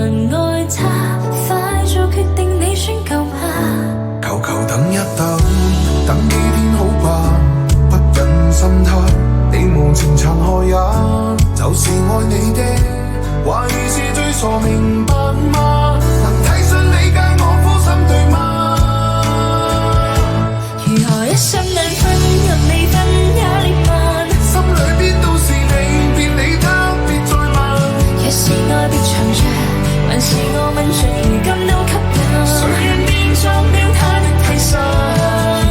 愛他，快做決定，你宣告吧。求求等一等，等幾天好吧，不忍心他，你無情殘害也，就是愛你的，話語是最傻明白嗎？能體恤理解我苦心對嗎？如何一生兩分，任你分也裂萬，心裏邊都是你，別理他，別再問。若是愛別藏着，還是我問着，如今都吸引。誰人變作了他的替身？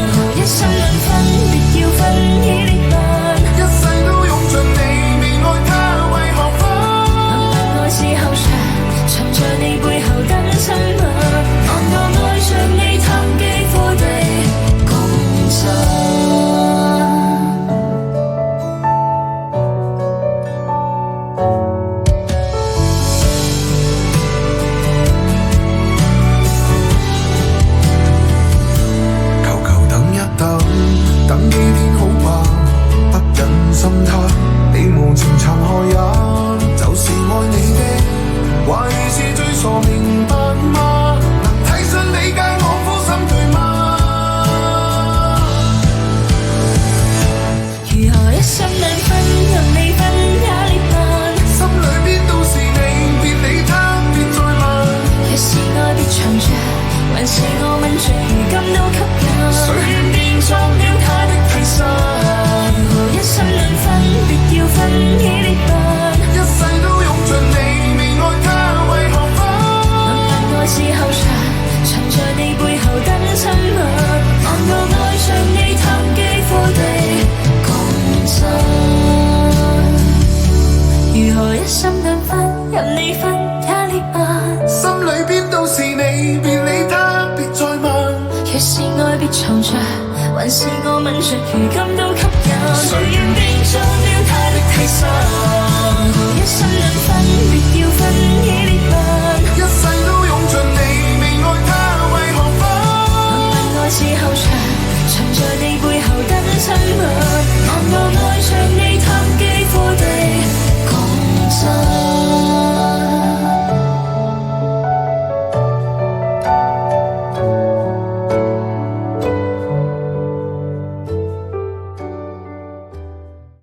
如何一生兩分，別要分已裂萬，一世都用盡你，未愛他為何分？明明愛是後場，藏在你背後等親吻，但我愛上你，談幾乎地共振。等幾天好吧，不忍心他，你無情殘害也，就是愛你的，話語是最傻明白嗎？能體恤理解我苦心對嗎？如何一生兩分，任你分也裂萬，心裏邊都是你，別理他，別再問。若是愛別藏着，還是我問着，如今都吸引。誰願變作了他的替身？如何一生兩分，別要分已裂萬，一世都用盡你，未愛他為何分？明明愛是後場，藏在你背後等親吻，但我愛上你，談幾乎地共振。如何一生兩分，任你分也裂萬，心裏邊都是你，別理他，別再問。若是愛別藏着，還是我問着，如今都吸引。誰願變作了他的替身？